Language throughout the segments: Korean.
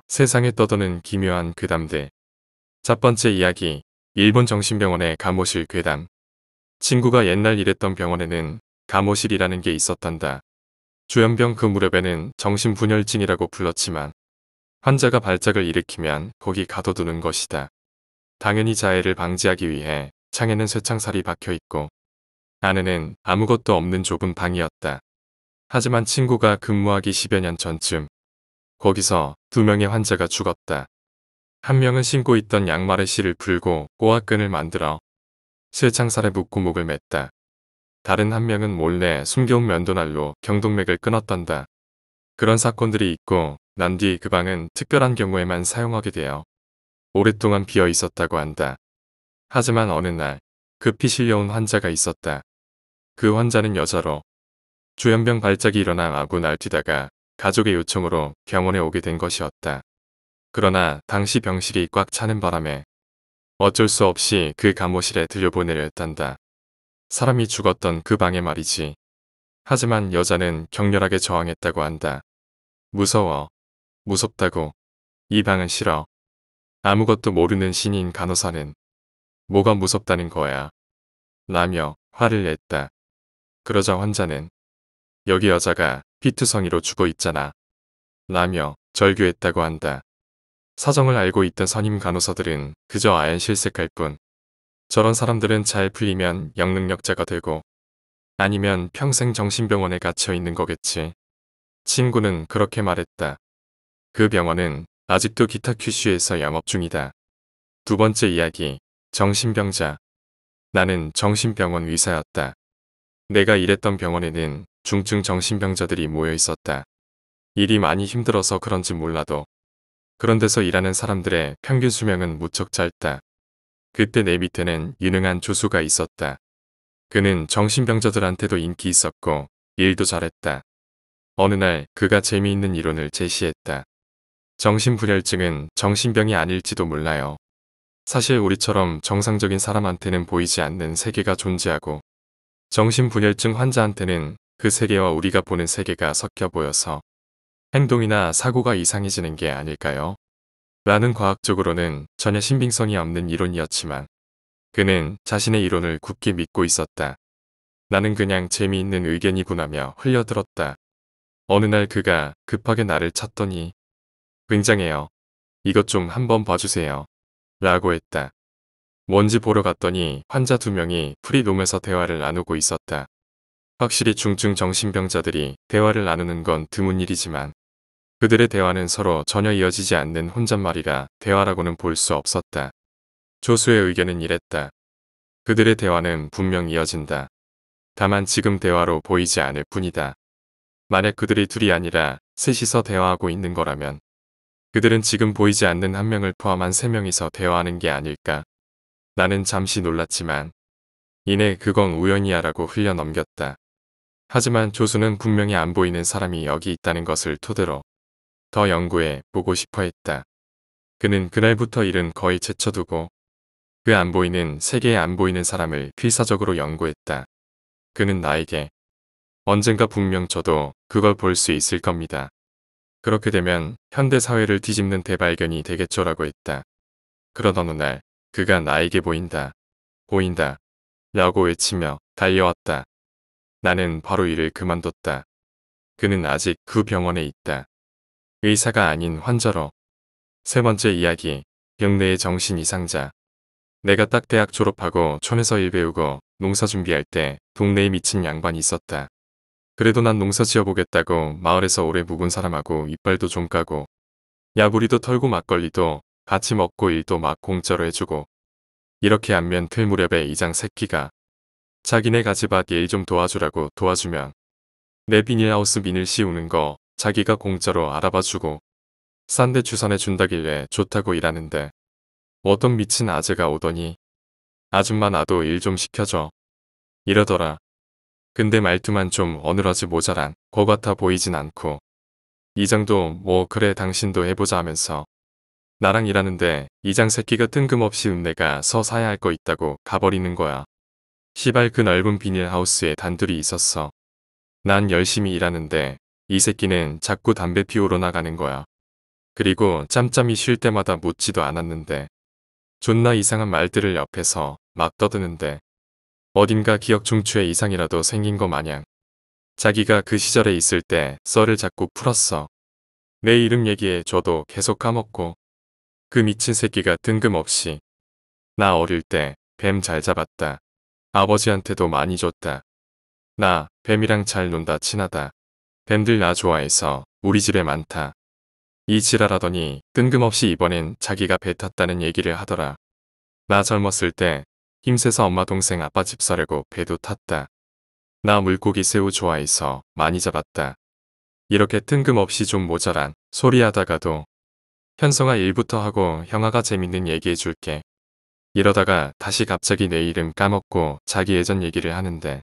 세상에 떠도는 기묘한 괴담들. 첫 번째 이야기. 일본 정신병원의 감호실 괴담. 친구가 옛날 일했던 병원에는 감호실이라는 게 있었단다. 주연병 그 무렵에는 정신분열증이라고 불렀지만 환자가 발작을 일으키면 거기 가둬두는 것이다. 당연히 자해를 방지하기 위해 창에는 쇠창살이 박혀있고 안에는 아무것도 없는 좁은 방이었다. 하지만 친구가 근무하기 10여 년 전쯤 거기서 2명의 환자가 죽었다. 한 명은 신고 있던 양말에 실을 풀고 꼬아끈을 만들어 쇠창살에 묶고 목을 맸다. 다른 한 명은 몰래 숨겨온 면도날로 경동맥을 끊었단다. 그런 사건들이 있고 난 뒤 그 방은 특별한 경우에만 사용하게 되어 오랫동안 비어 있었다고 한다. 하지만 어느 날 급히 실려온 환자가 있었다. 그 환자는 여자로 주연병 발작이 일어나 마구 날뛰다가 가족의 요청으로 병원에 오게 된 것이었다. 그러나 당시 병실이 꽉 차는 바람에 어쩔 수 없이 그 감호실에 들여보내려 했단다. 사람이 죽었던 그 방에 말이지. 하지만 여자는 격렬하게 저항했다고 한다. 무서워. 무섭다고. 이 방은 싫어. 아무것도 모르는 신인 간호사는 뭐가 무섭다는 거야. 라며 화를 냈다. 그러자 환자는 여기 여자가 피투성이로 죽어 있잖아. 라며 절규했다고 한다. 사정을 알고 있던 선임 간호사들은 그저 아연실색할 뿐. 저런 사람들은 잘 풀리면 영능력자가 되고 아니면 평생 정신병원에 갇혀 있는 거겠지. 친구는 그렇게 말했다. 그 병원은 아직도 기타 큐슈에서 영업 중이다. 두 번째 이야기. 정신병자. 나는 정신병원 의사였다. 내가 일했던 병원에는 중증 정신병자들이 모여 있었다. 일이 많이 힘들어서 그런지 몰라도 그런 데서 일하는 사람들의 평균 수명은 무척 짧다. 그때 내 밑에는 유능한 조수가 있었다. 그는 정신병자들한테도 인기 있었고 일도 잘했다. 어느 날 그가 재미있는 이론을 제시했다. 정신분열증은 정신병이 아닐지도 몰라요. 사실 우리처럼 정상적인 사람한테는 보이지 않는 세계가 존재하고 정신분열증 환자한테는 그 세계와 우리가 보는 세계가 섞여 보여서 행동이나 사고가 이상해지는 게 아닐까요? 라는 과학적으로는 전혀 신빙성이 없는 이론이었지만 그는 자신의 이론을 굳게 믿고 있었다. 나는 그냥 재미있는 의견이구나며 흘려들었다. 어느 날 그가 급하게 나를 찾더니 굉장해요. 이것 좀 한번 봐주세요. 라고 했다. 뭔지 보러 갔더니 환자 2명이 프리룸에서 대화를 나누고 있었다. 확실히 중증 정신병자들이 대화를 나누는 건 드문 일이지만 그들의 대화는 서로 전혀 이어지지 않는 혼잣말이라 대화라고는 볼 수 없었다. 조수의 의견은 이랬다. 그들의 대화는 분명 이어진다. 다만 지금 대화로 보이지 않을 뿐이다. 만약 그들이 둘이 아니라 셋이서 대화하고 있는 거라면 그들은 지금 보이지 않는 한 명을 포함한 3명이서 대화하는 게 아닐까. 나는 잠시 놀랐지만 이내 그건 우연이야 라고 흘려 넘겼다. 하지만 조수는 분명히 안 보이는 사람이 여기 있다는 것을 토대로 더 연구해 보고 싶어 했다. 그는 그날부터 일은 거의 제쳐두고 그 안 보이는 세계에 안 보이는 사람을 필사적으로 연구했다. 그는 나에게 언젠가 분명 저도 그걸 볼 수 있을 겁니다. 그렇게 되면 현대 사회를 뒤집는 대발견이 되겠죠라고 했다. 그러던 어느 날 그가 나에게 보인다. 보인다. 라고 외치며 달려왔다. 나는 바로 일을 그만뒀다. 그는 아직 그 병원에 있다. 의사가 아닌 환자로. 세 번째 이야기. 병내의 정신 이상자. 내가 딱 대학 졸업하고 촌에서 일 배우고 농사 준비할 때 동네에 미친 양반이 있었다. 그래도 난 농사 지어보겠다고 마을에서 오래 묵은 사람하고 이빨도 좀 까고 야부리도 털고 막걸리도 같이 먹고 일도 막 공짜로 해주고 이렇게 안면 틀 무렵에 이장 새끼가 자기네 가지밭 일 좀 도와주라고 도와주면 내 비닐하우스 비닐 씌우는 거 자기가 공짜로 알아봐주고 싼데 주선해 준다길래 좋다고 일하는데 어떤 미친 아재가 오더니 아줌마 나도 일 좀 시켜줘. 이러더라. 근데 말투만 좀 어눌하지 모자란 거 같아 보이진 않고 이장도 뭐 그래 당신도 해보자 하면서 나랑 일하는데 이장 새끼가 뜬금없이 내가 서 사야 할 거 있다고 가버리는 거야. 시발 그 넓은 비닐하우스에 단둘이 있었어. 난 열심히 일하는데 이 새끼는 자꾸 담배 피우러 나가는 거야. 그리고 짬짬이 쉴 때마다 묻지도 않았는데 존나 이상한 말들을 옆에서 막 떠드는데 어딘가 기억 중추에 이상이라도 생긴 거 마냥 자기가 그 시절에 있을 때 썰을 자꾸 풀었어. 내 이름 얘기해 줘도 계속 까먹고 그 미친 새끼가 뜬금없이 나 어릴 때 뱀 잘 잡았다. 아버지한테도 많이 줬다. 나 뱀이랑 잘 논다 친하다. 뱀들 나 좋아해서 우리 집에 많다. 이 지랄하더니 뜬금없이 이번엔 자기가 배 탔다는 얘기를 하더라. 나 젊었을 때 힘세서 엄마 동생 아빠 집 사려고 배도 탔다. 나 물고기 새우 좋아해서 많이 잡았다. 이렇게 뜬금없이 좀 모자란 소리 하다가도 현성아 일부터 하고 형아가 재밌는 얘기해 줄게. 이러다가 다시 갑자기 내 이름 까먹고 자기 예전 얘기를 하는데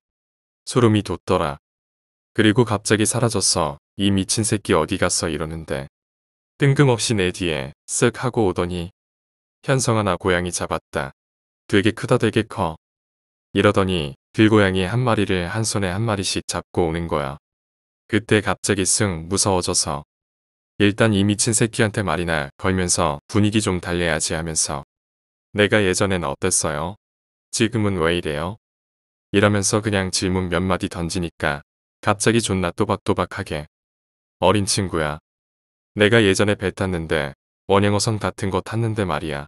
소름이 돋더라. 그리고 갑자기 사라졌어. 이 미친 새끼 어디 갔어 이러는데 뜬금없이 내 뒤에 쓱 하고 오더니 현성아 나 고양이 잡았다. 되게 크다 되게 커. 이러더니 들고양이 한 마리를 한 손에 한 마리씩 잡고 오는 거야. 그때 갑자기 쓱 무서워져서 일단 이 미친 새끼한테 말이나 걸면서 분위기 좀 달래야지 하면서 내가 예전엔 어땠어요? 지금은 왜 이래요? 이러면서 그냥 질문 몇 마디 던지니까 갑자기 존나 또박또박하게 어린 친구야. 내가 예전에 배 탔는데 원양어선 같은 거 탔는데 말이야.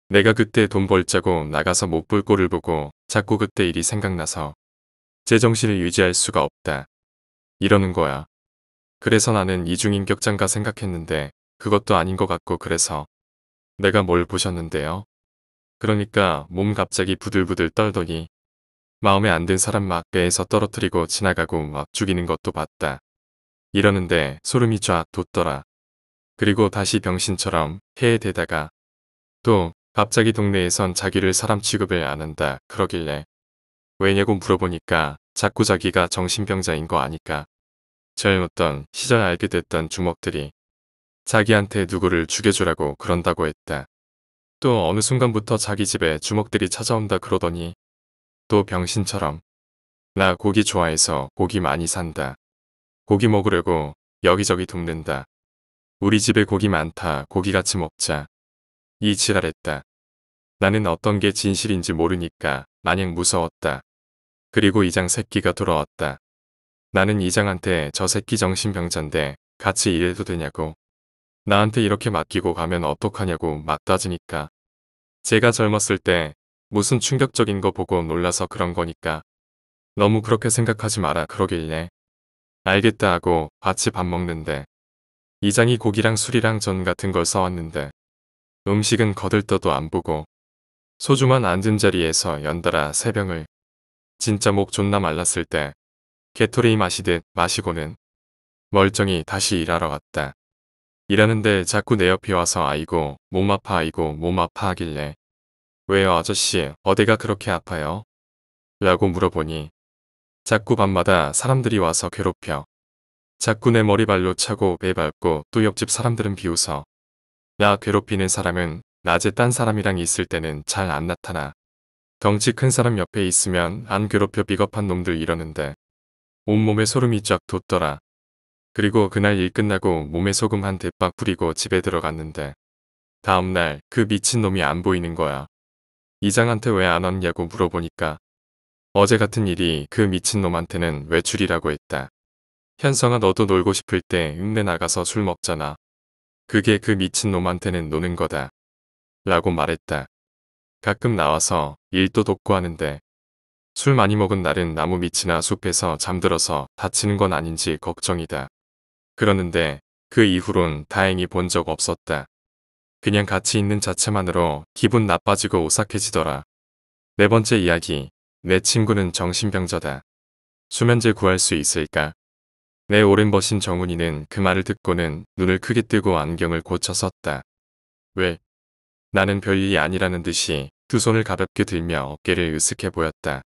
내가 그때 돈 벌자고 나가서 못 볼 꼴을 보고 자꾸 그때 일이 생각나서 제정신을 유지할 수가 없다. 이러는 거야. 그래서 나는 이중인격자인가 생각했는데 그것도 아닌 것 같고 그래서 내가 뭘 보셨는데요? 그러니까 몸 갑자기 부들부들 떨더니 마음에 안 든 사람 막 배에서 떨어뜨리고 지나가고 막 죽이는 것도 봤다. 이러는데 소름이 쫙 돋더라. 그리고 다시 병신처럼 해에 대다가 또 갑자기 동네에선 자기를 사람 취급을 안 한다 그러길래 왜냐고 물어보니까 자꾸 자기가 정신병자인 거 아니까 젊었던 시절 알게 됐던 주먹들이 자기한테 누구를 죽여주라고 그런다고 했다. 또 어느 순간부터 자기 집에 주먹들이 찾아온다 그러더니 또 병신처럼 나 고기 좋아해서 고기 많이 산다. 고기 먹으려고 여기저기 돕는다. 우리 집에 고기 많다. 고기 같이 먹자. 이 지랄했다. 나는 어떤 게 진실인지 모르니까 마냥 무서웠다. 그리고 이장 새끼가 돌아왔다. 나는 이장한테 저 새끼 정신병자인데 같이 일해도 되냐고. 나한테 이렇게 맡기고 가면 어떡하냐고 막 따지니까. 제가 젊었을 때 무슨 충격적인 거 보고 놀라서 그런 거니까. 너무 그렇게 생각하지 마라 그러길래. 알겠다 하고 같이 밥 먹는데. 이장이 고기랑 술이랑 전 같은 걸 써왔는데. 음식은 거들떠도 안 보고. 소주만 앉은 자리에서 연달아 3병을. 진짜 목 존나 말랐을 때. 게토레이 마시듯 마시고는. 멀쩡히 다시 일하러 갔다. 일하는데 자꾸 내 옆에 와서 아이고 몸 아파 아이고 몸 아파 하길래 왜요 아저씨 어디가 그렇게 아파요? 라고 물어보니 자꾸 밤마다 사람들이 와서 괴롭혀. 자꾸 내 머리발로 차고 배 밟고 또 옆집 사람들은 비웃어. 나 괴롭히는 사람은 낮에 딴 사람이랑 있을 때는 잘 안 나타나. 덩치 큰 사람 옆에 있으면 안 괴롭혀 비겁한 놈들 이러는데 온몸에 소름이 쫙 돋더라. 그리고 그날 일 끝나고 몸에 소금 한 대박 뿌리고 집에 들어갔는데 다음날 그 미친놈이 안 보이는 거야. 이장한테 왜 안 왔냐고 물어보니까 어제 같은 일이 그 미친놈한테는 외출이라고 했다. 현성아 너도 놀고 싶을 때 읍내 나가서 술 먹잖아. 그게 그 미친놈한테는 노는 거다. 라고 말했다. 가끔 나와서 일도 돕고 하는데 술 많이 먹은 날은 나무 밑이나 숲에서 잠들어서 다치는 건 아닌지 걱정이다. 그러는데 그 이후론 다행히 본 적 없었다. 그냥 같이 있는 자체만으로 기분 나빠지고 오싹해지더라. 4번째 이야기. 내 친구는 정신병자다. 수면제 구할 수 있을까? 내 오랜 버신 정훈이는 그 말을 듣고는 눈을 크게 뜨고 안경을 고쳐 썼다. 왜? 나는 별일이 아니라는 듯이 두 손을 가볍게 들며 어깨를 으쓱해 보였다.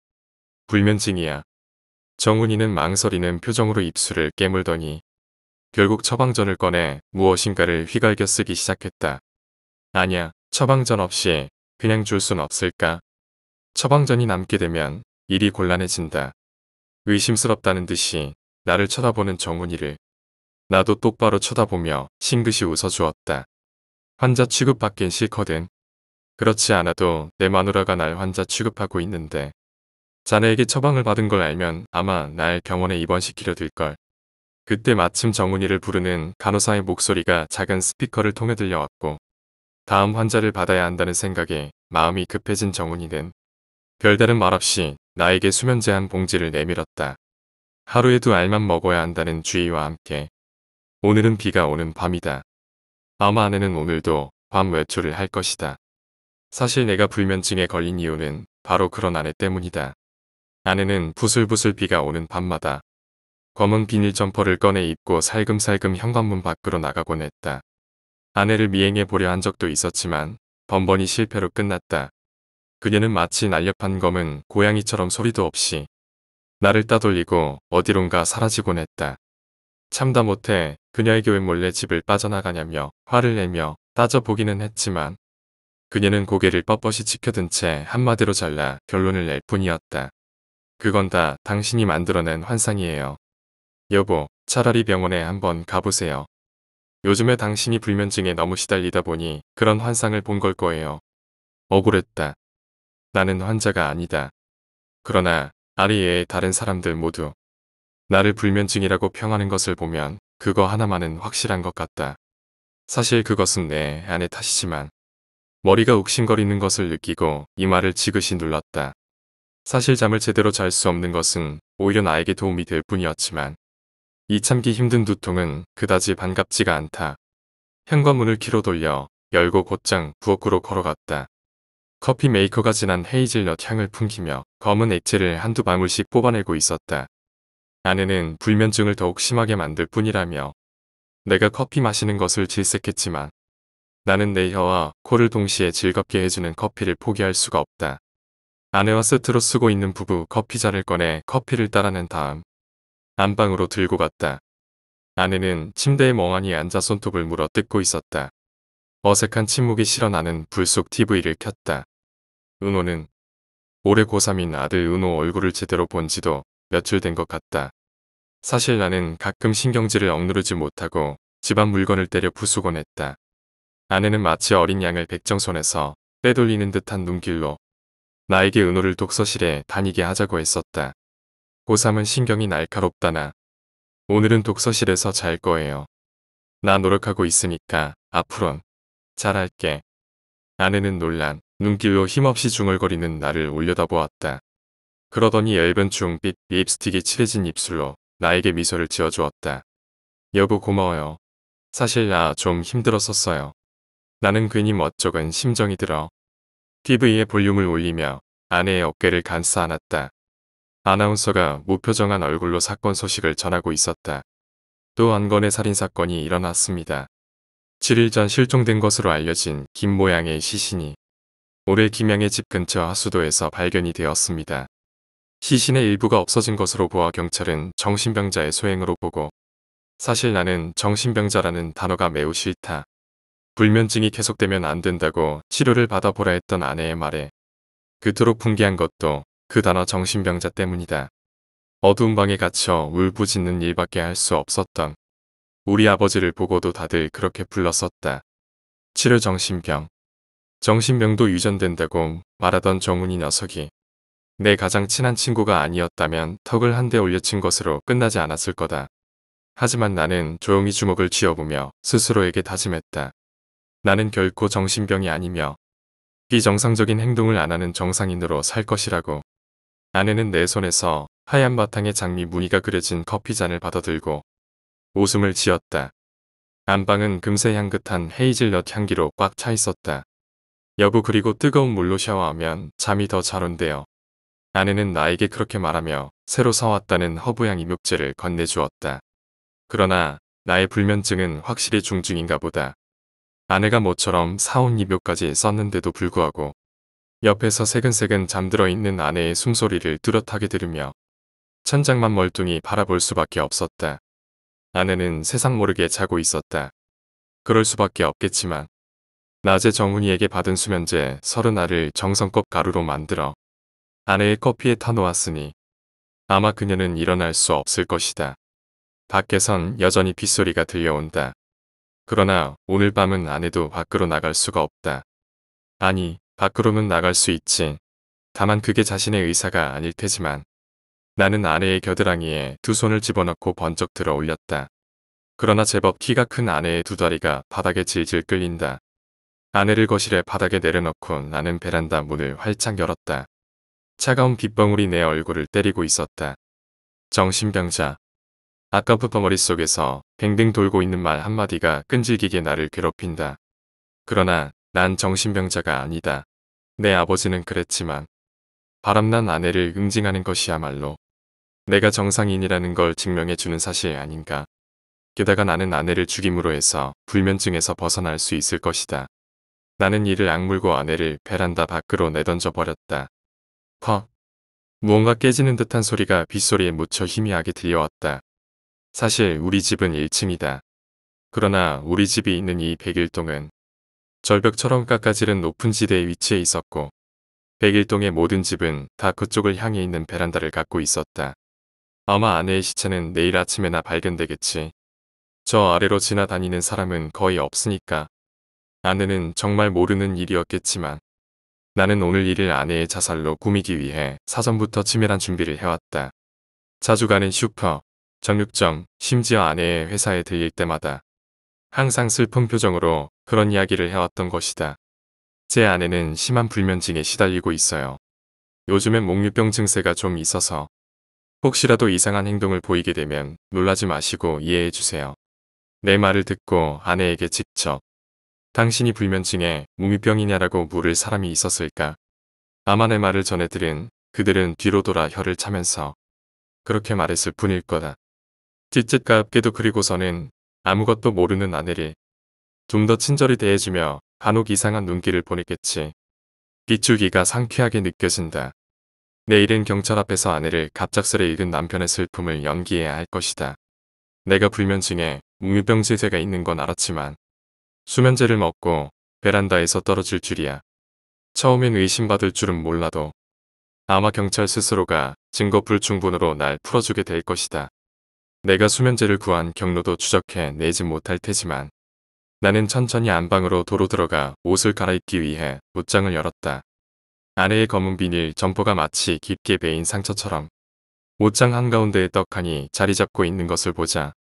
불면증이야. 정훈이는 망설이는 표정으로 입술을 깨물더니 결국 처방전을 꺼내 무엇인가를 휘갈겨 쓰기 시작했다. 아냐, 처방전 없이 그냥 줄 순 없을까? 처방전이 남게 되면 일이 곤란해진다. 의심스럽다는 듯이 나를 쳐다보는 정훈이를 나도 똑바로 쳐다보며 싱긋이 웃어주었다. 환자 취급받긴 싫거든. 그렇지 않아도 내 마누라가 날 환자 취급하고 있는데 자네에게 처방을 받은 걸 알면 아마 날 병원에 입원시키려 들걸. 그때 마침 정훈이를 부르는 간호사의 목소리가 작은 스피커를 통해 들려왔고 다음 환자를 받아야 한다는 생각에 마음이 급해진 정훈이는 별다른 말 없이 나에게 수면 제한 봉지를 내밀었다. 하루에 2알만 먹어야 한다는 주의와 함께 오늘은 비가 오는 밤이다. 아마 아내는 오늘도 밤 외출을 할 것이다. 사실 내가 불면증에 걸린 이유는 바로 그런 아내 때문이다. 아내는 부슬부슬 비가 오는 밤마다 검은 비닐 점퍼를 꺼내 입고 살금살금 현관문 밖으로 나가곤 했다. 아내를 미행해 보려 한 적도 있었지만 번번이 실패로 끝났다. 그녀는 마치 날렵한 검은 고양이처럼 소리도 없이 나를 따돌리고 어디론가 사라지곤 했다. 참다 못해 그녀에게 왜 몰래 집을 빠져나가냐며 화를 내며 따져보기는 했지만 그녀는 고개를 뻣뻣이 치켜든 채 한마디로 잘라 결론을 낼 뿐이었다. 그건 다 당신이 만들어낸 환상이에요. 여보, 차라리 병원에 한번 가보세요. 요즘에 당신이 불면증에 너무 시달리다 보니 그런 환상을 본 걸 거예요. 억울했다. 나는 환자가 아니다. 그러나 아리 외의 다른 사람들 모두 나를 불면증이라고 평하는 것을 보면 그거 하나만은 확실한 것 같다. 사실 그것은 내 아내 탓이지만 머리가 욱신거리는 것을 느끼고 이마를 지그시 눌렀다. 사실 잠을 제대로 잘 수 없는 것은 오히려 나에게 도움이 될 뿐이었지만 이 참기 힘든 두통은 그다지 반갑지가 않다. 현관문을 키로 돌려 열고 곧장 부엌으로 걸어갔다. 커피 메이커가 진한 헤이즐넛 향을 풍기며 검은 액체를 한두 방울씩 뽑아내고 있었다. 아내는 불면증을 더욱 심하게 만들 뿐이라며 내가 커피 마시는 것을 질색했지만 나는 내 혀와 코를 동시에 즐겁게 해주는 커피를 포기할 수가 없다. 아내와 세트로 쓰고 있는 부부 커피잔을 꺼내 커피를 따라낸 다음 안방으로 들고 갔다. 아내는 침대에 멍하니 앉아 손톱을 물어 뜯고 있었다. 어색한 침묵이 실어 나는 불 속 TV를 켰다. 은호는 올해 고3인 아들 은호 얼굴을 제대로 본 지도 며칠 된 것 같다. 사실 나는 가끔 신경질을 억누르지 못하고 집안 물건을 때려 부수곤 했다. 아내는 마치 어린 양을 백정손에서 빼돌리는 듯한 눈길로 나에게 은호를 독서실에 다니게 하자고 했었다. 고3은 신경이 날카롭다나. 오늘은 독서실에서 잘 거예요. 나 노력하고 있으니까 앞으론 잘할게. 아내는 놀란 눈길로 힘없이 중얼거리는 나를 올려다보았다. 그러더니 얇은 주홍빛 립스틱이 칠해진 입술로 나에게 미소를 지어주었다. 여보 고마워요. 사실 나 좀 힘들었었어요. 나는 괜히 멋쩍은 심정이 들어 TV의 볼륨을 올리며 아내의 어깨를 감싸 안았다. 아나운서가 무표정한 얼굴로 사건 소식을 전하고 있었다. 또 한 건의 살인사건이 일어났습니다. 7일 전 실종된 것으로 알려진 김 모양의 시신이 올해 김양의 집 근처 하수도에서 발견이 되었습니다. 시신의 일부가 없어진 것으로 보아 경찰은 정신병자의 소행으로 보고 사실 나는 정신병자라는 단어가 매우 싫다. 불면증이 계속되면 안 된다고 치료를 받아보라 했던 아내의 말에 그토록 분개한 것도 그 단어 정신병자 때문이다. 어두운 방에 갇혀 울부짖는 일밖에 할 수 없었던 우리 아버지를 보고도 다들 그렇게 불렀었다. 치료 정신병. 정신병도 유전된다고 말하던 정훈이 녀석이 내 가장 친한 친구가 아니었다면 턱을 한 대 올려친 것으로 끝나지 않았을 거다. 하지만 나는 조용히 주먹을 쥐어보며 스스로에게 다짐했다. 나는 결코 정신병이 아니며 비정상적인 행동을 안 하는 정상인으로 살 것이라고. 아내는 내 손에서 하얀 바탕에 장미 무늬가 그려진 커피잔을 받아들고 웃음을 지었다. 안방은 금세 향긋한 헤이즐넛 향기로 꽉 차 있었다. 여보 그리고 뜨거운 물로 샤워하면 잠이 더 잘 온대요. 아내는 나에게 그렇게 말하며 새로 사왔다는 허브향 입욕제를 건네주었다. 그러나 나의 불면증은 확실히 중증인가 보다. 아내가 모처럼 사온 입욕까지 썼는데도 불구하고 옆에서 새근새근 잠들어 있는 아내의 숨소리를 뚜렷하게 들으며 천장만 멀뚱히 바라볼 수밖에 없었다. 아내는 세상 모르게 자고 있었다. 그럴 수밖에 없겠지만 낮에 정훈이에게 받은 수면제 30알을 정성껏 가루로 만들어 아내의 커피에 타놓았으니 아마 그녀는 일어날 수 없을 것이다. 밖에선 여전히 빗소리가 들려온다. 그러나 오늘 밤은 아내도 밖으로 나갈 수가 없다. 아니, 밖으로는 나갈 수 있지. 다만 그게 자신의 의사가 아닐 테지만 나는 아내의 겨드랑이에 두 손을 집어넣고 번쩍 들어 올렸다. 그러나 제법 키가 큰 아내의 두 다리가 바닥에 질질 끌린다. 아내를 거실에 바닥에 내려놓고 나는 베란다 문을 활짝 열었다. 차가운 빗방울이 내 얼굴을 때리고 있었다. 정신병자. 아까부터 머릿속에서 뱅뱅 돌고 있는 말 한마디가 끈질기게 나를 괴롭힌다. 그러나 난 정신병자가 아니다. 내 아버지는 그랬지만 바람난 아내를 응징하는 것이야말로 내가 정상인이라는 걸 증명해주는 사실 아닌가. 게다가 나는 아내를 죽임으로 해서 불면증에서 벗어날 수 있을 것이다. 나는 이를 악물고 아내를 베란다 밖으로 내던져 버렸다. 퍽. 무언가 깨지는 듯한 소리가 빗소리에 묻혀 희미하게 들려왔다. 사실 우리 집은 1층이다. 그러나 우리 집이 있는 이 백일동은 절벽처럼 깎아지른 높은 지대에 위치해 있었고 백일동의 모든 집은 다 그쪽을 향해 있는 베란다를 갖고 있었다. 아마 아내의 시체는 내일 아침에나 발견되겠지. 저 아래로 지나다니는 사람은 거의 없으니까. 아내는 정말 모르는 일이었겠지만 나는 오늘 일을 아내의 자살로 꾸미기 위해 사전부터 치밀한 준비를 해왔다. 자주 가는 슈퍼, 정육점, 심지어 아내의 회사에 들릴 때마다 항상 슬픈 표정으로 그런 이야기를 해왔던 것이다. 제 아내는 심한 불면증에 시달리고 있어요. 요즘엔 목류병 증세가 좀 있어서 혹시라도 이상한 행동을 보이게 되면 놀라지 마시고 이해해 주세요. 내 말을 듣고 아내에게 직접 당신이 불면증에 묵유병이냐라고 물을 사람이 있었을까? 아마 내 말을 전해 들은 그들은 뒤로 돌아 혀를 차면서 그렇게 말했을 뿐일 거다. 찌찌깝게도 그리고서는 아무것도 모르는 아내를 좀 더 친절히 대해주며 간혹 이상한 눈길을 보냈겠지. 빗줄기가 상쾌하게 느껴진다. 내일은 경찰 앞에서 아내를 갑작스레 잃은 남편의 슬픔을 연기해야 할 것이다. 내가 불면증에 묵유병 증세가 있는 건 알았지만 수면제를 먹고 베란다에서 떨어질 줄이야. 처음엔 의심받을 줄은 몰라도 아마 경찰 스스로가 증거 불충분으로 날 풀어주게 될 것이다. 내가 수면제를 구한 경로도 추적해 내지 못할 테지만 나는 천천히 안방으로 도로 들어가 옷을 갈아입기 위해 옷장을 열었다. 아내의 검은 비닐 점퍼가 마치 깊게 베인 상처처럼 옷장 한가운데에 떡하니 자리 잡고 있는 것을 보자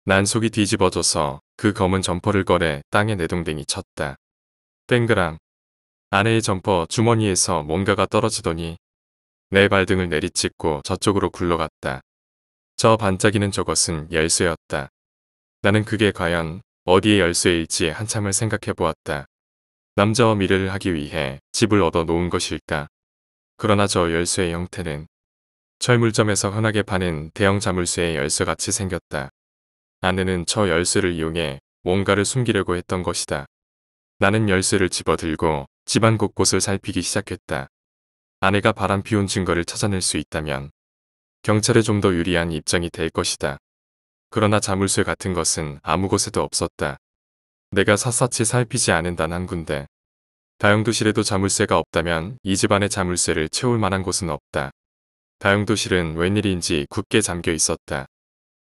난 속이 뒤집어져서 그 검은 점퍼를 꺼내 땅에 내동댕이 쳤다. 땡그랑. 아내의 점퍼 주머니에서 뭔가가 떨어지더니 내 발등을 내리찍고 저쪽으로 굴러갔다. 저 반짝이는 저것은 열쇠였다. 나는 그게 과연 어디의 열쇠일지 한참을 생각해 보았다. 남자와 미래를 하기 위해 집을 얻어 놓은 것일까? 그러나 저 열쇠의 형태는 철물점에서 흔하게 파는 대형 자물쇠의 열쇠같이 생겼다. 아내는 저 열쇠를 이용해 뭔가를 숨기려고 했던 것이다. 나는 열쇠를 집어들고 집안 곳곳을 살피기 시작했다. 아내가 바람 피운 증거를 찾아낼 수 있다면 경찰에 좀 더 유리한 입장이 될 것이다. 그러나 자물쇠 같은 것은 아무 곳에도 없었다. 내가 샅샅이 살피지 않은 단 한 군데. 다용도실에도 자물쇠가 없다면 이 집안의 자물쇠를 채울 만한 곳은 없다. 다용도실은 웬일인지 굳게 잠겨 있었다.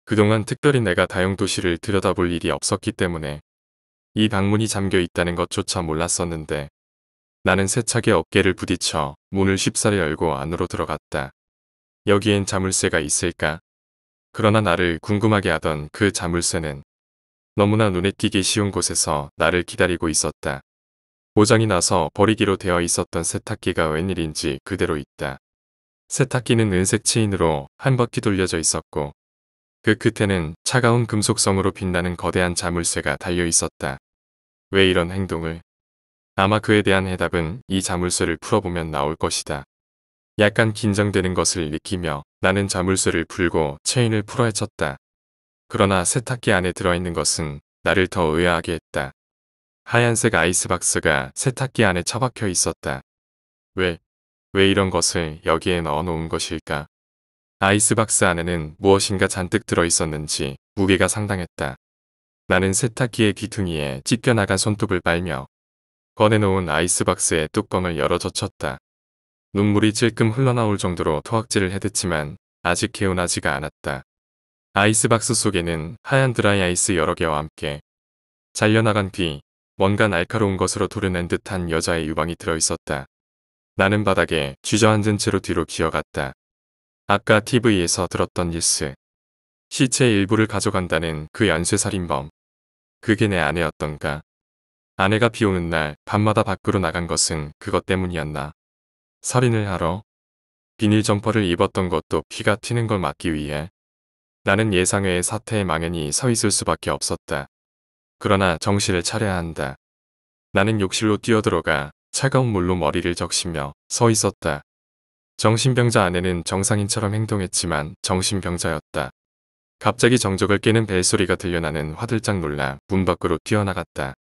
그동안 특별히 내가 다용도실을 들여다볼 일이 없었기 때문에 이 방문이 잠겨 있다는 것조차 몰랐었는데 나는 세차게 어깨를 부딪혀 문을 쉽사리 열고 안으로 들어갔다. 여기엔 자물쇠가 있을까? 그러나 나를 궁금하게 하던 그 자물쇠는 너무나 눈에 띄기 쉬운 곳에서 나를 기다리고 있었다. 고장이 나서 버리기로 되어 있었던 세탁기가 웬일인지 그대로 있다. 세탁기는 은색 체인으로 한 바퀴 돌려져 있었고 그 끝에는 차가운 금속성으로 빛나는 거대한 자물쇠가 달려 있었다. 왜 이런 행동을? 아마 그에 대한 해답은 이 자물쇠를 풀어보면 나올 것이다. 약간 긴장되는 것을 느끼며 나는 자물쇠를 풀고 체인을 풀어 헤쳤다. 그러나 세탁기 안에 들어있는 것은 나를 더 의아하게 했다. 하얀색 아이스박스가 세탁기 안에 처박혀 있었다. 왜 이런 것을 여기에 넣어 놓은 것일까? 아이스박스 안에는 무엇인가 잔뜩 들어있었는지 무게가 상당했다. 나는 세탁기의 귀퉁이에 찢겨나간 손톱을 빨며 꺼내놓은 아이스박스의 뚜껑을 열어 젖혔다. 눈물이 찔끔 흘러나올 정도로 토악질을 해댔지만 아직 개운하지가 않았다. 아이스박스 속에는 하얀 드라이 아이스 여러 개와 함께 잘려나간 뒤 뭔가 날카로운 것으로 도려낸 듯한 여자의 유방이 들어있었다. 나는 바닥에 주저앉은 채로 뒤로 기어갔다. 아까 TV에서 들었던 뉴스. 시체의 일부를 가져간다는 그 연쇄살인범. 그게 내 아내였던가. 아내가 비 오는 날 밤마다 밖으로 나간 것은 그것 때문이었나. 살인을 하러 비닐 점퍼를 입었던 것도 피가 튀는 걸 막기 위해. 나는 예상외의 사태에 망연히 서 있을 수밖에 없었다. 그러나 정신을 차려야 한다. 나는 욕실로 뛰어들어가 차가운 물로 머리를 적시며 서 있었다. 정신병자 아내는 정상인처럼 행동했지만 정신병자였다. 갑자기 정적을 깨는 벨소리가 들려 나는 화들짝 놀라 문 밖으로 뛰어나갔다.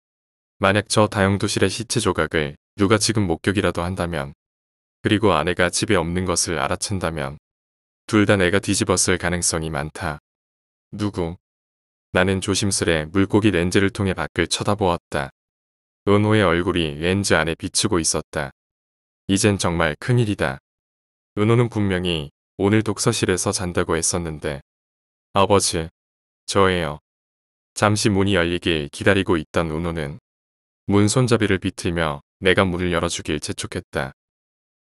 만약 저 다용도실의 시체 조각을 누가 지금 목격이라도 한다면, 그리고 아내가 집에 없는 것을 알아챈다면 둘 다 내가 뒤집었을 가능성이 많다. 누구? 나는 조심스레 물고기 렌즈를 통해 밖을 쳐다보았다. 은호의 얼굴이 렌즈 안에 비추고 있었다. 이젠 정말 큰일이다. 은호는 분명히 오늘 독서실에서 잔다고 했었는데. 아버지, 저예요. 잠시 문이 열리길 기다리고 있던 은호는 문 손잡이를 비틀며 내가 문을 열어주길 재촉했다.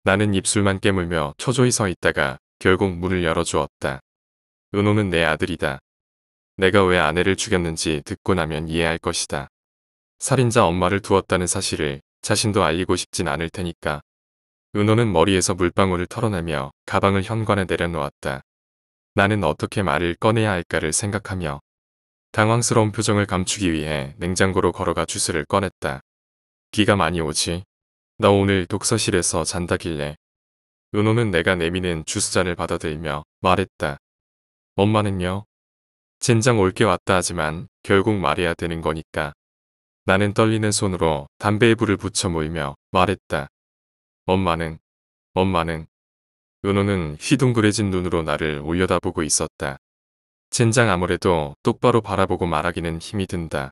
나는 입술만 깨물며 초조히 서 있다가 결국 문을 열어주었다. 은호는 내 아들이다. 내가 왜 아내를 죽였는지 듣고 나면 이해할 것이다. 살인자 엄마를 두었다는 사실을 자신도 알리고 싶진 않을 테니까. 은호는 머리에서 물방울을 털어내며 가방을 현관에 내려놓았다. 나는 어떻게 말을 꺼내야 할까를 생각하며 당황스러운 표정을 감추기 위해 냉장고로 걸어가 주스를 꺼냈다. 비가 많이 오지? 나 오늘 독서실에서 잔다길래. 은호는 내가 내미는 주스잔을 받아들며 말했다. 엄마는요? 젠장 올게 왔다 하지만 결국 말해야 되는 거니까. 나는 떨리는 손으로 담배에 불을 붙여 몰며 말했다. 엄마는. 은호는 휘둥그레진 눈으로 나를 올려다보고 있었다. 젠장 아무래도 똑바로 바라보고 말하기는 힘이 든다.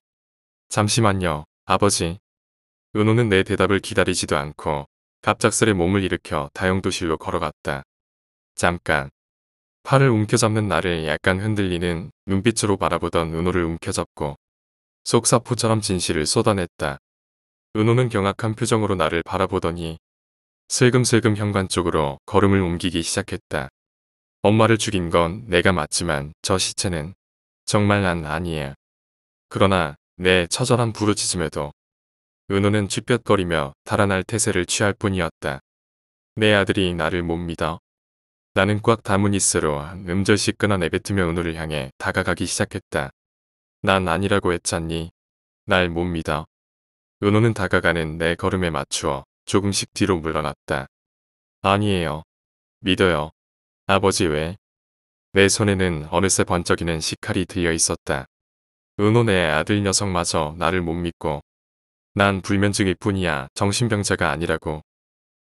잠시만요, 아버지. 은호는 내 대답을 기다리지도 않고 갑작스레 몸을 일으켜 다용도실로 걸어갔다. 잠깐. 팔을 움켜잡는 나를 약간 흔들리는 눈빛으로 바라보던 은호를 움켜잡고 속사포처럼 진실을 쏟아냈다. 은호는 경악한 표정으로 나를 바라보더니 슬금슬금 현관 쪽으로 걸음을 옮기기 시작했다. 엄마를 죽인 건 내가 맞지만 저 시체는 정말 난 아니야. 그러나 내 처절한 부르짖음에도 은호는 쥐뼛거리며 달아날 태세를 취할 뿐이었다. 내 아들이 나를 못 믿어. 나는 꽉 담은 입술로 음절씩 끊어 내뱉으며 은호를 향해 다가가기 시작했다. 난 아니라고 했잖니. 날 못 믿어. 은호는 다가가는 내 걸음에 맞추어 조금씩 뒤로 물러났다. 아니에요. 믿어요. 아버지 왜? 내 손에는 어느새 번쩍이는 식칼이 들려 있었다. 은호 내 아들 녀석마저 나를 못 믿고. 난 불면증일 뿐이야 정신병자가 아니라고.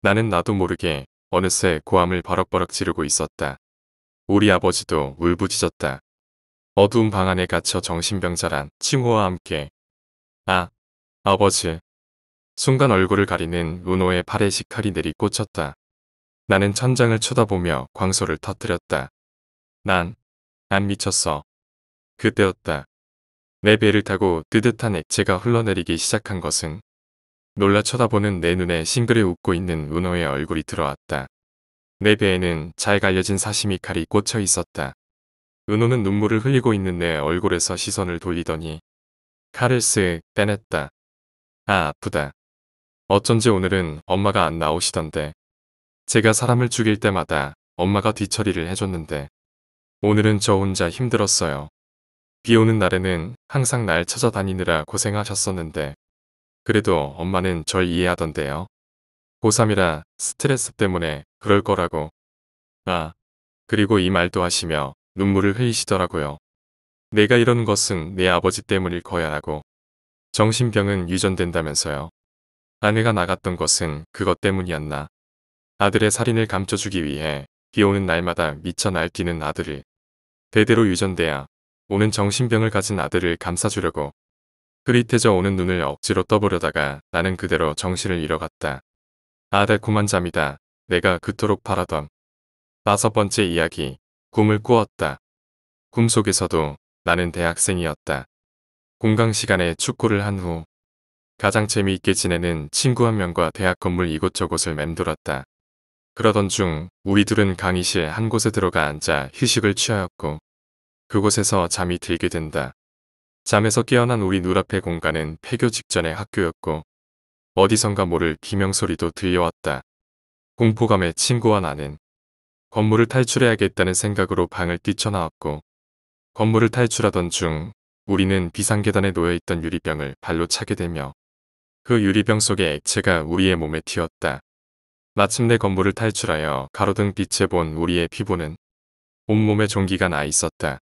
나는 나도 모르게 어느새 고함을 버럭버럭 지르고 있었다. 우리 아버지도 울부짖었다. 어두운 방 안에 갇혀 정신병자란 칭호와 함께. 아, 아버지. 순간 얼굴을 가리는 은호의 팔에 식칼이 내리꽂혔다. 나는 천장을 쳐다보며 광소를 터뜨렸다. 난 안 미쳤어. 그때였다. 내 배를 타고 뜨뜻한 액체가 흘러내리기 시작한 것은 놀라 쳐다보는 내 눈에 싱그레 웃고 있는 은호의 얼굴이 들어왔다. 내 배에는 잘 갈려진 사시미 칼이 꽂혀 있었다. 은호는 눈물을 흘리고 있는 내 얼굴에서 시선을 돌리더니 칼을 쓱 빼냈다. 아, 아프다. 어쩐지 오늘은 엄마가 안 나오시던데. 제가 사람을 죽일 때마다 엄마가 뒤처리를 해줬는데 오늘은 저 혼자 힘들었어요. 비 오는 날에는 항상 날 찾아다니느라 고생하셨었는데 그래도 엄마는 절 이해하던데요. 고3이라 스트레스 때문에 그럴 거라고. 아, 그리고 이 말도 하시며 눈물을 흘리시더라고요. 내가 이러는 것은 내 아버지 때문일 거야 라고. 정신병은 유전된다면서요. 아내가 나갔던 것은 그것 때문이었나. 아들의 살인을 감춰주기 위해 비 오는 날마다 미쳐 날뛰는 아들을 대대로 유전돼야 오는 정신병을 가진 아들을 감싸주려고 흐릿해져 오는 눈을 억지로 떠보려다가 나는 그대로 정신을 잃어갔다. 아, 달콤한 잠이다. 내가 그토록 바라던. 5번째 이야기. 꿈을 꾸었다. 꿈속에서도 나는 대학생이었다. 공강 시간에 축구를 한 후 가장 재미있게 지내는 친구 한 명과 대학 건물 이곳저곳을 맴돌았다. 그러던 중 우리 둘은 강의실 한 곳에 들어가 앉아 휴식을 취하였고 그곳에서 잠이 들게 된다. 잠에서 깨어난 우리 눈앞의 공간은 폐교 직전의 학교였고 어디선가 모를 비명소리도 들려왔다. 공포감에 친구와 나는 건물을 탈출해야겠다는 생각으로 방을 뛰쳐나왔고 건물을 탈출하던 중 우리는 비상계단에 놓여있던 유리병을 발로 차게 되며 그 유리병 속의 액체가 우리의 몸에 튀었다. 마침내 건물을 탈출하여 가로등 빛에 본 우리의 피부는 온몸에 종기가 나 있었다.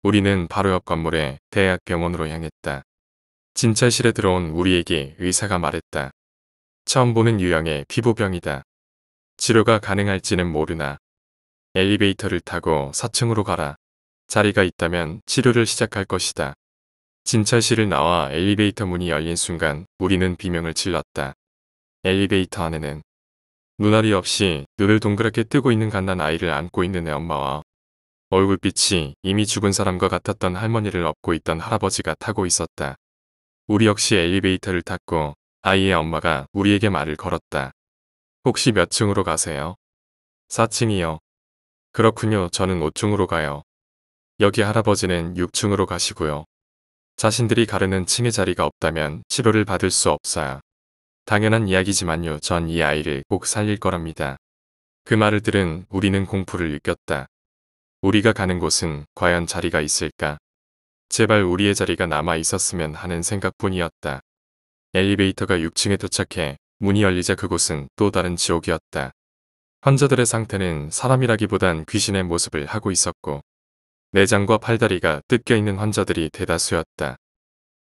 우리는 바로 옆 건물의 대학병원으로 향했다. 진찰실에 들어온 우리에게 의사가 말했다. 처음 보는 유형의 피부병이다. 치료가 가능할지는 모르나 엘리베이터를 타고 4층으로 가라. 자리가 있다면 치료를 시작할 것이다. 진찰실을 나와 엘리베이터 문이 열린 순간 우리는 비명을 질렀다. 엘리베이터 안에는 눈알이 없이 눈을 동그랗게 뜨고 있는 갓난 아이를 안고 있는 애 엄마와 얼굴빛이 이미 죽은 사람과 같았던 할머니를 업고 있던 할아버지가 타고 있었다. 우리 역시 엘리베이터를 탔고 아이의 엄마가 우리에게 말을 걸었다. 혹시 몇 층으로 가세요? 4층이요. 그렇군요. 저는 5층으로 가요. 여기 할아버지는 6층으로 가시고요. 자신들이 가르는 층의 자리가 없다면 치료를 받을 수 없어요. 당연한 이야기지만요. 전 이 아이를 꼭 살릴 거랍니다. 그 말을 들은 우리는 공포를 느꼈다. 우리가 가는 곳은 과연 자리가 있을까? 제발 우리의 자리가 남아 있었으면 하는 생각뿐이었다. 엘리베이터가 6층에 도착해 문이 열리자 그곳은 또 다른 지옥이었다. 환자들의 상태는 사람이라기보단 귀신의 모습을 하고 있었고 내장과 팔다리가 뜯겨있는 환자들이 대다수였다.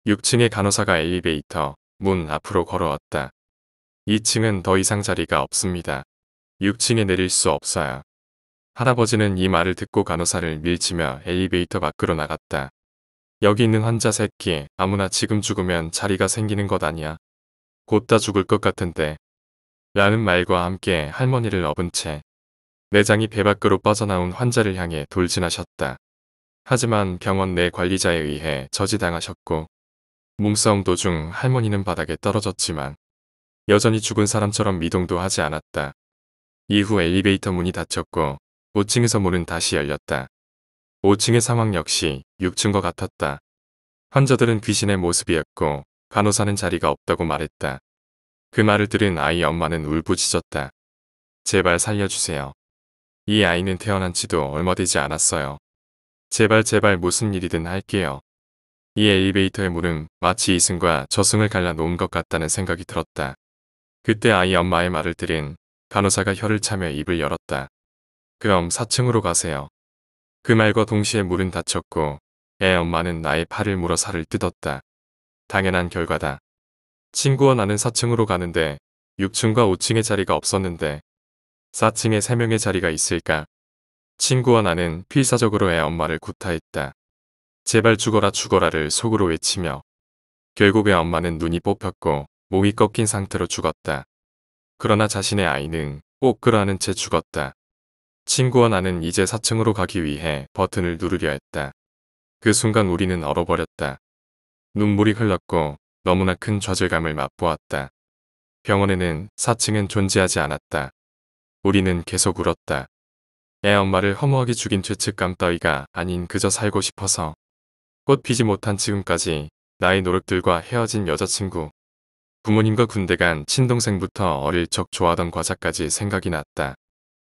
6층의 간호사가 엘리베이터 문 앞으로 걸어왔다. 2층은 더 이상 자리가 없습니다. 6층에 내릴 수 없어요. 할아버지는 이 말을 듣고 간호사를 밀치며 엘리베이터 밖으로 나갔다. 여기 있는 환자 새끼 아무나 지금 죽으면 자리가 생기는 것 아니야. 곧 다 죽을 것 같은데. 라는 말과 함께 할머니를 업은 채 내장이 배 밖으로 빠져나온 환자를 향해 돌진하셨다. 하지만 병원 내 관리자에 의해 저지당하셨고 몸싸움 도중 할머니는 바닥에 떨어졌지만 여전히 죽은 사람처럼 미동도 하지 않았다. 이후 엘리베이터 문이 닫혔고 5층에서 문은 다시 열렸다. 5층의 상황 역시 6층과 같았다. 환자들은 귀신의 모습이었고 간호사는 자리가 없다고 말했다. 그 말을 들은 아이 엄마는 울부짖었다. 제발 살려주세요. 이 아이는 태어난 지도 얼마 되지 않았어요. 제발 무슨 일이든 할게요. 이 엘리베이터의 문은 마치 이승과 저승을 갈라놓은 것 같다는 생각이 들었다. 그때 아이 엄마의 말을 들은 간호사가 혀를 차며 입을 열었다. 그럼 4층으로 가세요. 그 말과 동시에 문은 닫혔고 애 엄마는 나의 팔을 물어 살을 뜯었다. 당연한 결과다. 친구와 나는 4층으로 가는데 6층과 5층의 자리가 없었는데 4층에 3명의 자리가 있을까? 친구와 나는 필사적으로 애 엄마를 구타했다. 제발 죽어라를 속으로 외치며 결국 애 엄마는 눈이 뽑혔고 몸이 꺾인 상태로 죽었다. 그러나 자신의 아이는 꼭 끌어안은 채 죽었다. 친구와 나는 이제 4층으로 가기 위해 버튼을 누르려 했다. 그 순간 우리는 얼어버렸다. 눈물이 흘렀고 너무나 큰 좌절감을 맛보았다. 병원에는 4층은 존재하지 않았다. 우리는 계속 울었다. 애 엄마를 허무하게 죽인 죄책감 따위가 아닌 그저 살고 싶어서 꽃 피지 못한 지금까지 나의 노력들과 헤어진 여자친구, 부모님과 군대 간 친동생부터 어릴 적 좋아하던 과자까지 생각이 났다.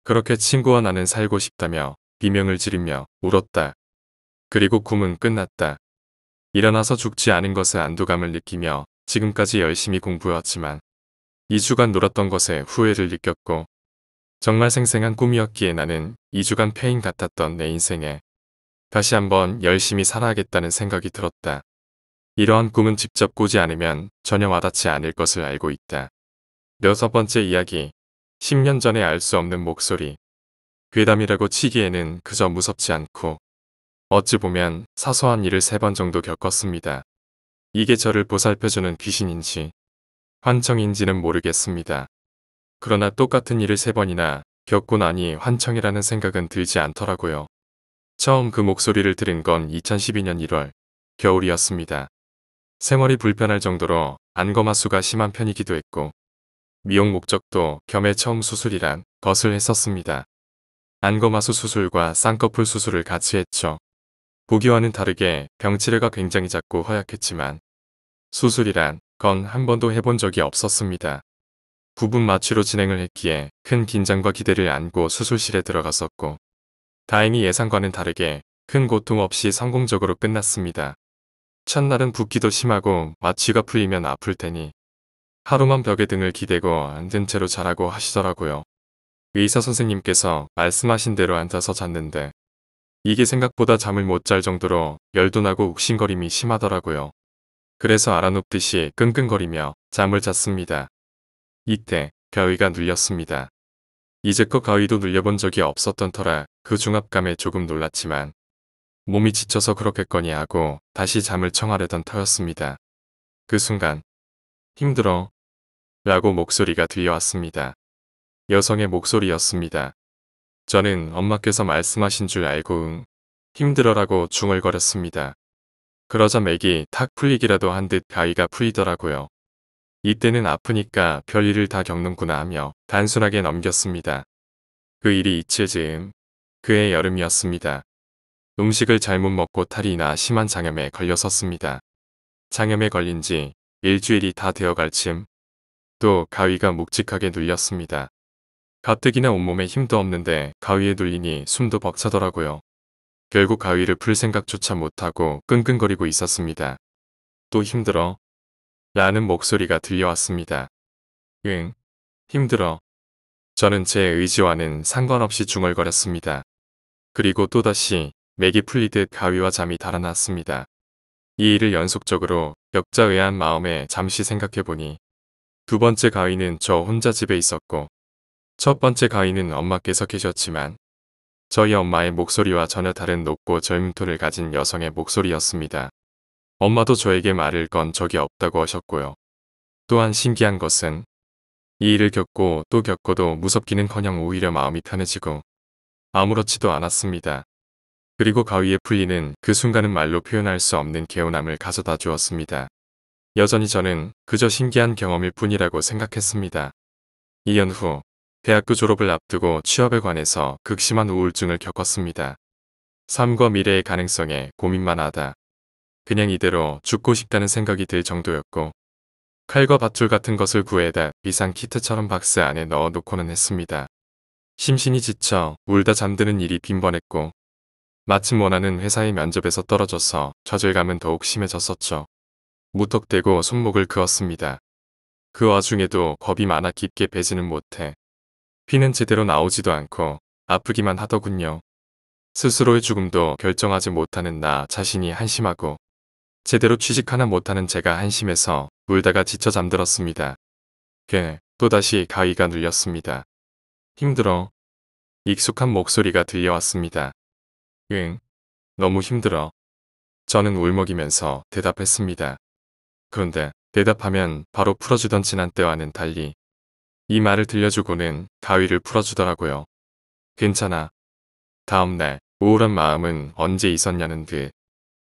그렇게 친구와 나는 살고 싶다며 비명을 지르며 울었다. 그리고 꿈은 끝났다. 일어나서 죽지 않은 것에 안도감을 느끼며 지금까지 열심히 공부해왔지만 2주간 놀았던 것에 후회를 느꼈고 정말 생생한 꿈이었기에 나는 2주간 폐인 같았던 내 인생에 다시 한번 열심히 살아야겠다는 생각이 들었다. 이러한 꿈은 직접 꾸지 않으면 전혀 와닿지 않을 것을 알고 있다. 6번째 이야기. 10년 전에 알 수 없는 목소리. 괴담이라고 치기에는 그저 무섭지 않고 어찌 보면 사소한 일을 3번 정도 겪었습니다. 이게 저를 보살펴주는 귀신인지 환청인지는 모르겠습니다. 그러나 똑같은 일을 3번이나 겪고 나니 환청이라는 생각은 들지 않더라고요. 처음 그 목소리를 들은 건 2012년 1월, 겨울이었습니다. 생활이 불편할 정도로 안검하수가 심한 편이기도 했고, 미용 목적도 겸해 처음 수술이란 것을 했었습니다. 안검하수 수술과 쌍꺼풀 수술을 같이 했죠. 보기와는 다르게 병치레가 굉장히 작고 허약했지만 수술이란 건 한 번도 해본 적이 없었습니다. 부분 마취로 진행을 했기에 큰 긴장과 기대를 안고 수술실에 들어갔었고 다행히 예상과는 다르게 큰 고통 없이 성공적으로 끝났습니다. 첫날은 붓기도 심하고 마취가 풀리면 아플 테니 하루만 벽에 등을 기대고 앉은 채로 자라고 하시더라고요. 의사 선생님께서 말씀하신 대로 앉아서 잤는데 이게 생각보다 잠을 못 잘 정도로 열도 나고 욱신거림이 심하더라고요. 그래서 알아눕듯이 끙끙거리며 잠을 잤습니다. 이때 가위가 눌렸습니다. 이제껏 가위도 눌려본 적이 없었던 터라 그 중압감에 조금 놀랐지만 몸이 지쳐서 그렇겠거니 하고 다시 잠을 청하려던 터였습니다. 그 순간 힘들어 라고 목소리가 들려왔습니다. 여성의 목소리였습니다. 저는 엄마께서 말씀하신 줄 알고 힘들어라고 중얼거렸습니다. 그러자 맥이 탁 풀리기라도 한 듯 가위가 풀리더라고요. 이때는 아프니까 별일을 다 겪는구나 하며 단순하게 넘겼습니다. 그 일이 이틀 즈음 그해 여름이었습니다. 음식을 잘못 먹고 탈이 나 심한 장염에 걸렸었습니다. 장염에 걸린 지 일주일이 다 되어갈 즈음 또 가위가 묵직하게 눌렸습니다. 가뜩이나 온몸에 힘도 없는데 가위에 눌리니 숨도 벅차더라고요. 결국 가위를 풀 생각조차 못하고 끙끙거리고 있었습니다. 또 힘들어? 라는 목소리가 들려왔습니다. 응, 힘들어. 저는 제 의지와는 상관없이 중얼거렸습니다. 그리고 또다시 맥이 풀리듯 가위와 잠이 달아났습니다. 이 일을 연속적으로 역자의한 마음에 잠시 생각해보니 두 번째 가위는 저 혼자 집에 있었고 첫 번째 가위는 엄마께서 계셨지만 저희 엄마의 목소리와 전혀 다른 높고 젊은 톤을 가진 여성의 목소리였습니다. 엄마도 저에게 말을 건 적이 없다고 하셨고요. 또한 신기한 것은 이 일을 겪고 또 겪어도 무섭기는커녕 오히려 마음이 편해지고 아무렇지도 않았습니다. 그리고 가위에 풀리는 그 순간은 말로 표현할 수 없는 개운함을 가져다 주었습니다. 여전히 저는 그저 신기한 경험일 뿐이라고 생각했습니다. 2년 후 대학교 졸업을 앞두고 취업에 관해서 극심한 우울증을 겪었습니다. 삶과 미래의 가능성에 고민만 하다 그냥 이대로 죽고 싶다는 생각이 들 정도였고 칼과 밧줄 같은 것을 구해다 비상 키트처럼 박스 안에 넣어놓고는 했습니다. 심신이 지쳐 울다 잠드는 일이 빈번했고 마침 원하는 회사의 면접에서 떨어져서 좌절감은 더욱 심해졌었죠. 무턱대고 손목을 그었습니다. 그 와중에도 겁이 많아 깊게 베지는 못해 피는 제대로 나오지도 않고 아프기만 하더군요. 스스로의 죽음도 결정하지 못하는 나 자신이 한심하고 제대로 취직 하나 못하는 제가 한심해서 울다가 지쳐 잠들었습니다. 또다시 가위가 눌렸습니다. 힘들어. 익숙한 목소리가 들려왔습니다. 응, 너무 힘들어. 저는 울먹이면서 대답했습니다. 그런데 대답하면 바로 풀어주던 지난 때와는 달리 이 말을 들려주고는 가위를 풀어주더라고요. 괜찮아. 다음날 우울한 마음은 언제 있었냐는 듯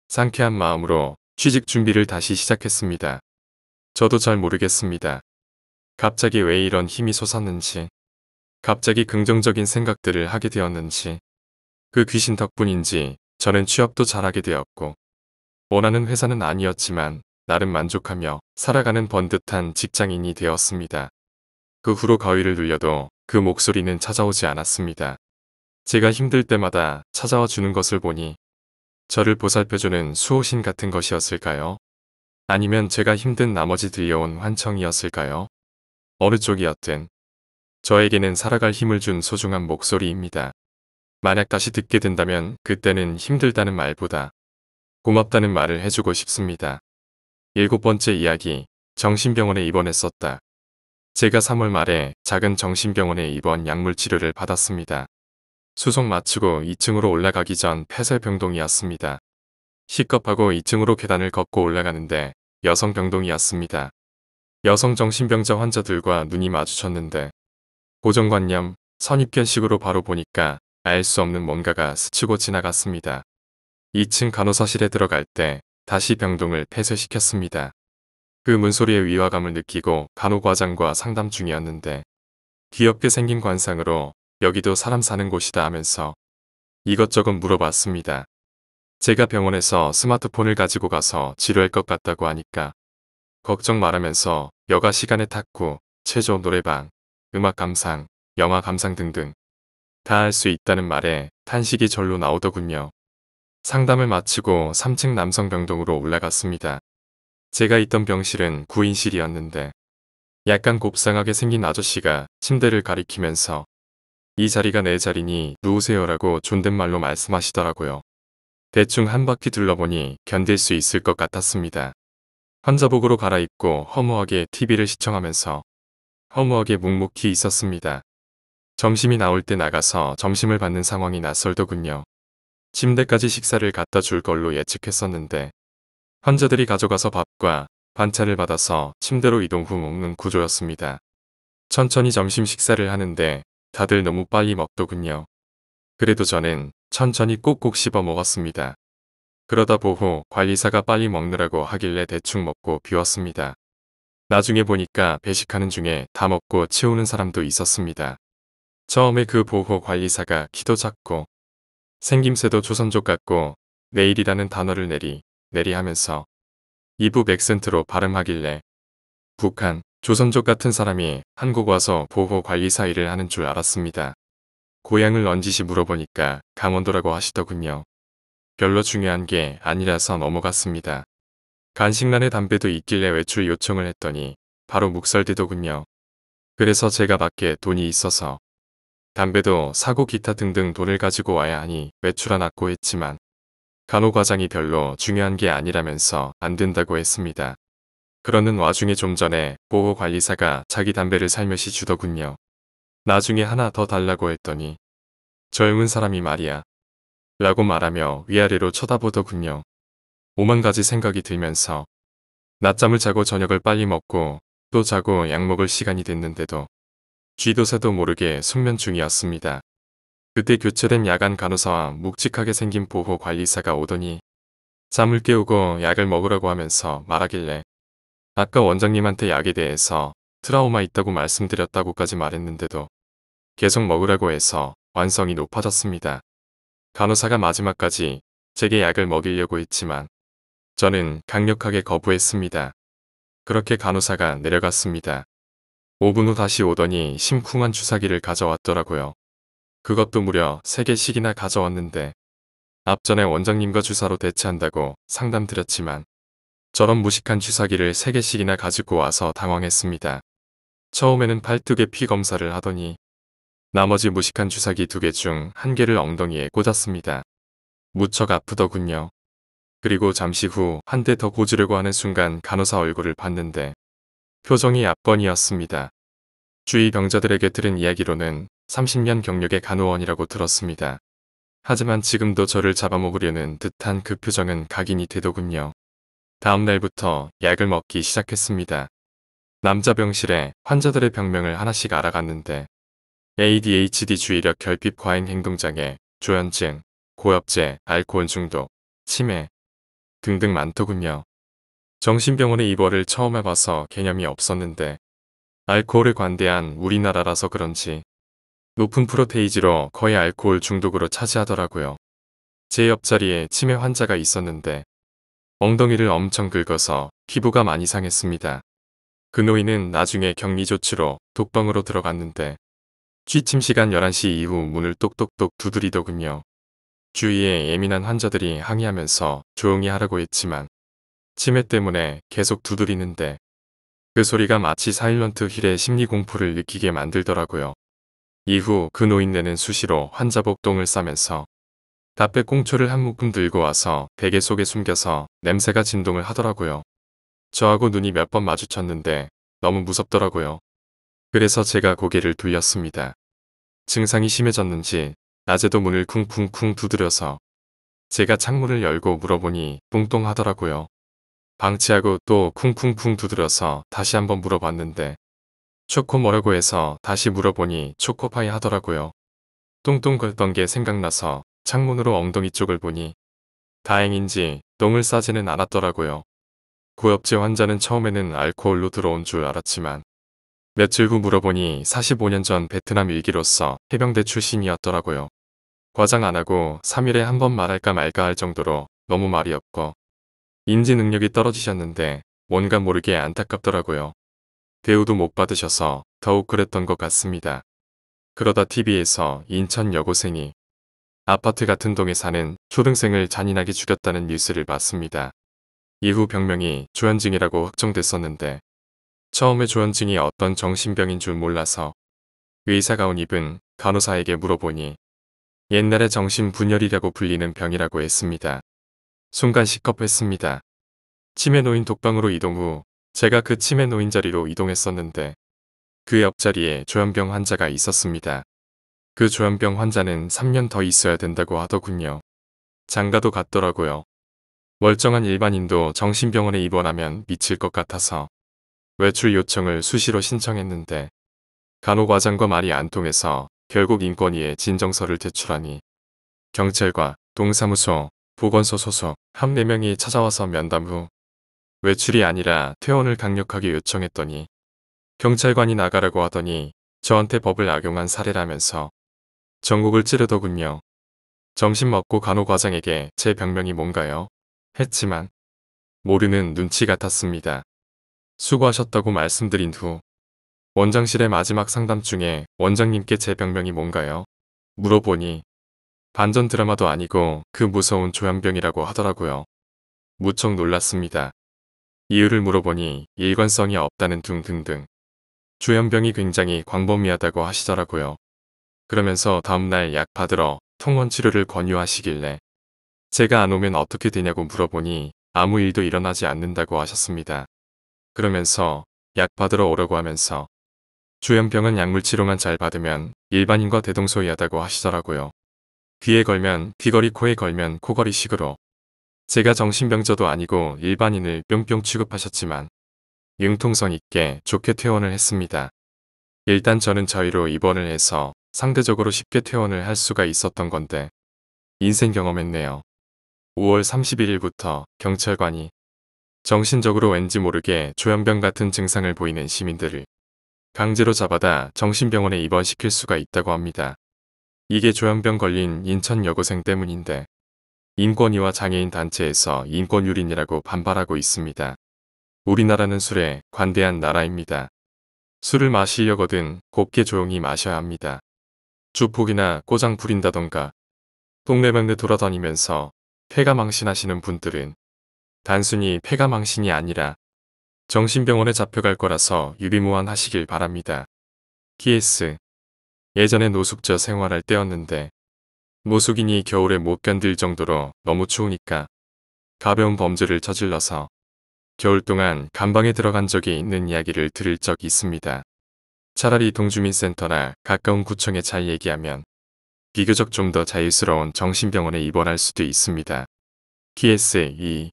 상쾌한 마음으로 취직 준비를 다시 시작했습니다. 저도 잘 모르겠습니다. 갑자기 왜 이런 힘이 솟았는지, 갑자기 긍정적인 생각들을 하게 되었는지, 그 귀신 덕분인지 저는 취업도 잘하게 되었고, 원하는 회사는 아니었지만 나름 만족하며 살아가는 번듯한 직장인이 되었습니다. 그 후로 가위를 눌려도 그 목소리는 찾아오지 않았습니다. 제가 힘들 때마다 찾아와 주는 것을 보니 저를 보살펴주는 수호신 같은 것이었을까요? 아니면 제가 힘든 나머지 들려온 환청이었을까요? 어느 쪽이었든 저에게는 살아갈 힘을 준 소중한 목소리입니다. 만약 다시 듣게 된다면 그때는 힘들다는 말보다 고맙다는 말을 해주고 싶습니다. 7번째 이야기, 정신병원에 입원했었다. 제가 3월 말에 작은 정신병원에 입원 약물 치료를 받았습니다. 수속 마치고 2층으로 올라가기 전 폐쇄병동이었습니다. 시겁하고 2층으로 계단을 걷고 올라가는데 여성 병동이었습니다. 여성 정신병자 환자들과 눈이 마주쳤는데 고정관념, 선입견식으로 바로 보니까 알 수 없는 뭔가가 스치고 지나갔습니다. 2층 간호사실에 들어갈 때 다시 병동을 폐쇄시켰습니다. 그 문소리의 위화감을 느끼고 간호과장과 상담 중이었는데 귀엽게 생긴 관상으로 여기도 사람 사는 곳이다 하면서 이것저것 물어봤습니다. 제가 병원에서 스마트폰을 가지고 가서 지루할 것 같다고 하니까 걱정 말하면서 여가 시간에 탁구, 체조 노래방, 음악 감상, 영화 감상 등등 다 할 수 있다는 말에 탄식이 절로 나오더군요. 상담을 마치고 3층 남성병동으로 올라갔습니다. 제가 있던 병실은 9인실이었는데 약간 곱상하게 생긴 아저씨가 침대를 가리키면서 이 자리가 내 자리니 누우세요라고 존댓말로 말씀하시더라고요. 대충 한 바퀴 둘러보니 견딜 수 있을 것 같았습니다. 환자복으로 갈아입고 허무하게 TV를 시청하면서 허무하게 묵묵히 있었습니다. 점심이 나올 때 나가서 점심을 받는 상황이 낯설더군요. 침대까지 식사를 갖다 줄 걸로 예측했었는데 환자들이 가져가서 밥과 반찬을 받아서 침대로 이동 후 먹는 구조였습니다. 천천히 점심 식사를 하는데 다들 너무 빨리 먹더군요. 그래도 저는 천천히 꼭꼭 씹어 먹었습니다. 그러다 보호 관리사가 빨리 먹느라고 하길래 대충 먹고 비웠습니다. 나중에 보니까 배식하는 중에 다 먹고 치우는 사람도 있었습니다. 처음에 그 보호 관리사가 키도 작고 생김새도 조선족 같고 내일이라는 단어를 내리 하면서 이북 액센트로 발음하길래 북한, 조선족 같은 사람이 한국 와서 보호 관리사 일을 하는 줄 알았습니다. 고향을 넌지시 물어보니까 강원도라고 하시더군요. 별로 중요한 게 아니라서 넘어갔습니다. 간식란에 담배도 있길래 외출 요청을 했더니 바로 묵살되더군요. 그래서 제가 밖에 돈이 있어서 담배도 사고 기타 등등 돈을 가지고 와야 하니 외출 안 왔고 했지만 간호과장이 별로 중요한 게 아니라면서 안 된다고 했습니다. 그러는 와중에 좀 전에 보호관리사가 자기 담배를 살며시 주더군요. 나중에 하나 더 달라고 했더니 젊은 사람이 말이야 라고 말하며 위아래로 쳐다보더군요. 오만 가지 생각이 들면서 낮잠을 자고 저녁을 빨리 먹고 또 자고 약 먹을 시간이 됐는데도 쥐도 새도 모르게 숙면 중이었습니다. 그때 교체된 야간 간호사와 묵직하게 생긴 보호 관리사가 오더니 잠을 깨우고 약을 먹으라고 하면서 말하길래 아까 원장님한테 약에 대해서 트라우마 있다고 말씀드렸다고까지 말했는데도 계속 먹으라고 해서 완성이 높아졌습니다. 간호사가 마지막까지 제게 약을 먹이려고 했지만 저는 강력하게 거부했습니다. 그렇게 간호사가 내려갔습니다. 5분 후 다시 오더니 심쿵한 주사기를 가져왔더라고요. 그것도 무려 3개씩이나 가져왔는데 앞전에 원장님과 주사로 대체한다고 상담드렸지만 저런 무식한 주사기를 3개씩이나 가지고 와서 당황했습니다. 처음에는 팔뚝에 피 검사를 하더니 나머지 무식한 주사기 2개 중 1개를 엉덩이에 꽂았습니다. 무척 아프더군요. 그리고 잠시 후 한 대 더 꽂으려고 하는 순간 간호사 얼굴을 봤는데 표정이 압권이었습니다. 주위 병자들에게 들은 이야기로는 30년 경력의 간호원이라고 들었습니다. 하지만 지금도 저를 잡아먹으려는 듯한 그 표정은 각인이 되더군요. 다음 날부터 약을 먹기 시작했습니다. 남자 병실에 환자들의 병명을 하나씩 알아갔는데 ADHD 주의력 결핍 과잉 행동장애, 조현증, 고엽제, 알코올 중독, 치매 등등 많더군요. 정신병원에 입원을 처음 해봐서 개념이 없었는데 알코올을 관대한 우리나라라서 그런지 높은 프로테이지로 거의 알코올 중독으로 차지하더라고요. 제 옆자리에 치매 환자가 있었는데 엉덩이를 엄청 긁어서 피부가 많이 상했습니다. 그 노인은 나중에 격리 조치로 독방으로 들어갔는데 취침 시간 11시 이후 문을 똑똑똑 두드리더군요. 주위에 예민한 환자들이 항의하면서 조용히 하라고 했지만 치매 때문에 계속 두드리는데 그 소리가 마치 사일런트 힐의 심리 공포를 느끼게 만들더라고요. 이후 그 노인네는 수시로 환자복 똥을 싸면서 담배꽁초를 한 묶음 들고 와서 베개 속에 숨겨서 냄새가 진동을 하더라고요. 저하고 눈이 몇 번 마주쳤는데 너무 무섭더라고요. 그래서 제가 고개를 돌렸습니다. 증상이 심해졌는지 낮에도 문을 쿵쿵쿵 두드려서 제가 창문을 열고 물어보니 뚱뚱하더라고요. 방치하고 또 쿵쿵쿵 두드려서 다시 한번 물어봤는데 초코 뭐라고 해서 다시 물어보니 초코파이 하더라고요. 똥똥 긁던 게 생각나서 창문으로 엉덩이 쪽을 보니 다행인지 똥을 싸지는 않았더라고요. 구역질 환자는 처음에는 알코올로 들어온 줄 알았지만 며칠 후 물어보니 45년 전 베트남 일기로서 해병대 출신이었더라고요. 과장 안 하고 3일에 한 번 말할까 말까 할 정도로 너무 말이 없고 인지 능력이 떨어지셨는데 뭔가 모르게 안타깝더라고요. 대우도 못 받으셔서 더욱 그랬던 것 같습니다. 그러다 TV에서 인천 여고생이 아파트 같은 동에 사는 초등생을 잔인하게 죽였다는 뉴스를 봤습니다. 이후 병명이 조현증이라고 확정됐었는데 처음에 조현증이 어떤 정신병인 줄 몰라서 의사 가운 입은 간호사에게 물어보니 옛날에 정신분열이라고 불리는 병이라고 했습니다. 순간 시겁했습니다. 치매 노인 독방으로 이동 후 제가 그 치매 노인 자리로 이동했었는데 그 옆자리에 조현병 환자가 있었습니다. 그 조현병 환자는 3년 더 있어야 된다고 하더군요. 장가도 갔더라고요. 멀쩡한 일반인도 정신병원에 입원하면 미칠 것 같아서 외출 요청을 수시로 신청했는데 간호과장과 말이 안 통해서 결국 인권위에 진정서를 제출하니 경찰과 동사무소, 보건소 소속 한 4명이 찾아와서 면담 후 외출이 아니라 퇴원을 강력하게 요청했더니 경찰관이 나가라고 하더니 저한테 법을 악용한 사례라면서 전국을 찌르더군요. 점심 먹고 간호과장에게 제 병명이 뭔가요? 했지만 모르는 눈치 같았습니다. 수고하셨다고 말씀드린 후 원장실의 마지막 상담 중에 원장님께 제 병명이 뭔가요? 물어보니 반전 드라마도 아니고 그 무서운 조현병이라고 하더라고요. 무척 놀랐습니다. 이유를 물어보니 일관성이 없다는 등등등. 조현병이 굉장히 광범위하다고 하시더라고요. 그러면서 다음날 약 받으러 통원 치료를 권유하시길래 제가 안 오면 어떻게 되냐고 물어보니 아무 일도 일어나지 않는다고 하셨습니다. 그러면서 약 받으러 오라고 하면서 조현병은 약물 치료만 잘 받으면 일반인과 대동소이하다고 하시더라고요. 귀에 걸면 귀걸이, 코에 걸면 코걸이 식으로. 제가 정신병자도 아니고 일반인을 뿅뿅 취급하셨지만 융통성 있게 좋게 퇴원을 했습니다. 일단 저는 저희로 입원을 해서 상대적으로 쉽게 퇴원을 할 수가 있었던 건데 인생 경험했네요. 5월 31일부터 경찰관이 정신적으로 왠지 모르게 조현병 같은 증상을 보이는 시민들을 강제로 잡아다 정신병원에 입원시킬 수가 있다고 합니다. 이게 조현병 걸린 인천 여고생 때문인데 인권위와 장애인 단체에서 인권유린이라고 반발하고 있습니다. 우리나라는 술에 관대한 나라입니다. 술을 마시려거든 곱게 조용히 마셔야 합니다. 주폭이나 꼬장 부린다던가 동네방네 돌아다니면서 폐가망신하시는 분들은 단순히 폐가망신이 아니라 정신병원에 잡혀갈 거라서 유비무환 하시길 바랍니다. PS. 예전에 노숙자 생활할 때였는데 노숙인이 겨울에 못 견딜 정도로 너무 추우니까 가벼운 범죄를 저질러서 겨울 동안 감방에 들어간 적이 있는 이야기를 들을 적이 있습니다. 차라리 동주민센터나 가까운 구청에 잘 얘기하면 비교적 좀 더 자유스러운 정신병원에 입원할 수도 있습니다. PS2.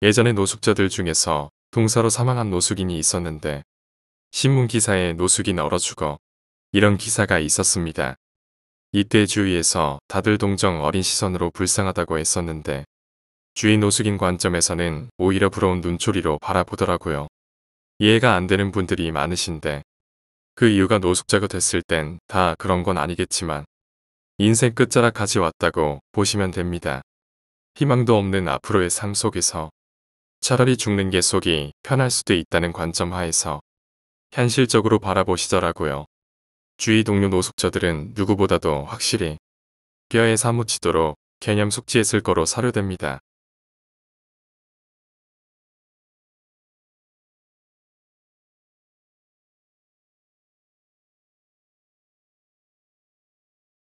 예전에 노숙자들 중에서 동사로 사망한 노숙인이 있었는데 신문 기사에 노숙인 얼어 죽어 이런 기사가 있었습니다. 이때 주위에서 다들 동정 어린 시선으로 불쌍하다고 했었는데 주위 노숙인 관점에서는 오히려 부러운 눈초리로 바라보더라고요. 이해가 안 되는 분들이 많으신데 그 이유가 노숙자가 됐을 땐 다 그런 건 아니겠지만 인생 끝자락까지 왔다고 보시면 됩니다. 희망도 없는 앞으로의 삶 속에서 차라리 죽는 게 속이 편할 수도 있다는 관점 하에서 현실적으로 바라보시더라고요. 주위 동료 노숙자들은 누구보다도 확실히 뼈에 사무치도록 개념 숙지했을 거로 사료됩니다.